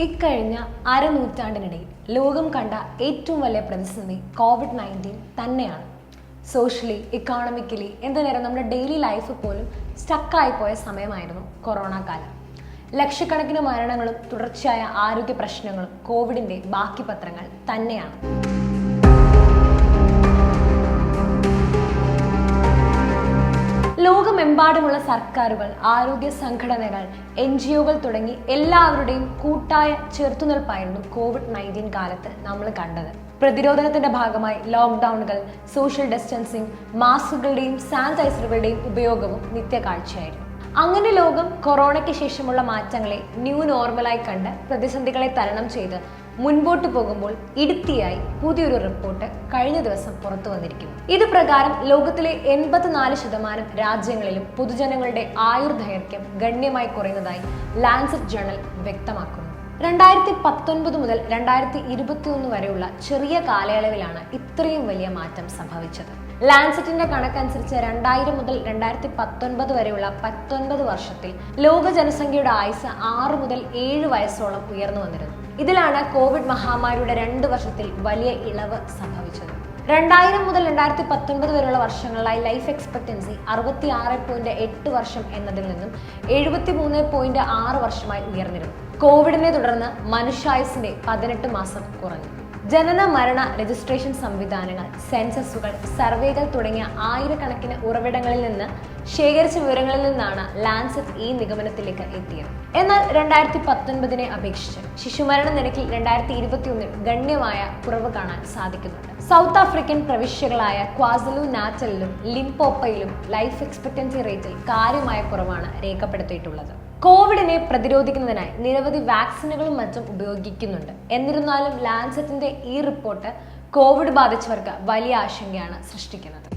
ഇക്കഴിഞ്ഞ അരനൂറ്റാണ്ടിനിടയിൽ ലോകം കണ്ട ഏറ്റവും വലിയ പ്രതിസന്ധി COVID-19 തന്നെയാണ്. സോഷ്യലി, ഇക്കോണമിക്കലി, എന്തിനേരം നമ്മുടെ ഡെയിലി ലൈഫ് പോലും സ്റ്റക്കായി പോയ സമയമായിരുന്നു കൊറോണ കാലം. ലക്ഷക്കണക്കിന് മരണങ്ങളും തുടർച്ചയായ ആരോഗ്യ പ്രശ്നങ്ങളും കോവിഡിന്റെ ബാക്കി പത്രങ്ങൾ തന്നെയാണ്. ലോകമെമ്പാടുമുള്ള സർക്കാരുകൾ, ആരോഗ്യ സംഘടനകൾ, NGOകൾ തുടങ്ങി എല്ലാവരുടെയും കൂട്ടായ ചെറുത്തുനിൽപ്പായിരുന്നു COVID-19 കാലത്ത് നമ്മൾ കണ്ടത്. പ്രതിരോധനത്തിന്റെ ഭാഗമായി ലോക്ക്ഡൌണുകൾ, സോഷ്യൽ ഡിസ്റ്റൻസിങ്, മാസ്കുകളുടെയും സാനിറ്റൈസറുകളുടെയും ഉപയോഗവും നിത്യകാഴ്ചയായിരുന്നു. അങ്ങനെ ലോകം കൊറോണയ്ക്ക് ശേഷമുള്ള മാറ്റങ്ങളെ ന്യൂ നോർമലായി കണ്ട് പ്രതിസന്ധികളെ തരണം ചെയ്ത് മുൻപോട്ട് പോകുമ്പോൾ ഇടുത്തിയായി പുതിയൊരു റിപ്പോർട്ട് കഴിഞ്ഞ ദിവസം പുറത്തു വന്നിരിക്കുന്നു. ഇത് പ്രകാരം ലോകത്തിലെ 84% രാജ്യങ്ങളിലും പൊതുജനങ്ങളുടെ ആയുർദൈർഘ്യം ഗണ്യമായി കുറയുന്നതായി ലാൻസെറ്റ് ജേണൽ വ്യക്തമാക്കുന്നു. 2019 മുതൽ 2021 വരെയുള്ള ചെറിയ കാലയളവിലാണ് ഇത്രയും വലിയ മാറ്റം സംഭവിച്ചത്. ലാൻസെറ്റിന്റെ കണക്കനുസരിച്ച് 2000 മുതൽ 2019 വരെയുള്ള 19 വർഷത്തിൽ ലോക ജനസംഖ്യയുടെ ആയുസ് 6 മുതൽ 7 വയസ്സോളം ഉയർന്നു വന്നിരുന്നു. ഇതിലാണ് കോവിഡ് മഹാമാരിയുടെ 2 വർഷത്തിൽ വലിയ ഇളവ് സംഭവിച്ചത്. 2000 മുതൽ 2019 വരെയുള്ള വർഷങ്ങളിലായി ലൈഫ് എക്സ്പെക്ടൻസി 66.8 വർഷം എന്നതിൽ നിന്നും 73.6 വർഷമായി ഉയർന്നിരുന്നു. കോവിഡിനെ തുടർന്ന് മനുഷ്യായുസിന്റെ 18 മാസം കുറഞ്ഞു. ജനന മരണ രജിസ്ട്രേഷൻ സംവിധാനങ്ങൾ, സെൻസസുകൾ, സർവേകൾ തുടങ്ങിയ ആയിരക്കണക്കിന് ഉറവിടങ്ങളിൽ നിന്ന് ശേഖരിച്ച വിവരങ്ങളിൽ നിന്നാണ് ലാൻസെറ്റ് ഈ നിഗമനത്തിലേക്ക് എത്തിയത്. എന്നാൽ 2019 അപേക്ഷിച്ച് ശിശുമരണ നിരക്കിൽ 2021 ഗണ്യമായ കുറവ് കാണാൻ സാധിക്കുന്നുണ്ട്. സൗത്ത് ആഫ്രിക്കൻ പ്രവിശ്യകളായ ക്വാസുലു നാറ്റലിലും ലിംപോപ്പയിലും ലൈഫ് എക്സ്പെക്ടൻസി റേറ്റിൽ കാര്യമായ കുറവാണ് രേഖപ്പെടുത്തിയിട്ടുള്ളത്. കോവിഡിനെ പ്രതിരോധിക്കുന്നതിനായി നിരവധി വാക്സിനുകളും മറ്റും ഉപയോഗിക്കുന്നുണ്ട്. എന്നിരുന്നാലും ലാൻസെറ്റിന്റെ ഈ റിപ്പോർട്ട് കോവിഡ് ബാധിച്ചവർക്ക് വലിയ ആശങ്കയാണ് സൃഷ്ടിക്കുന്നത്.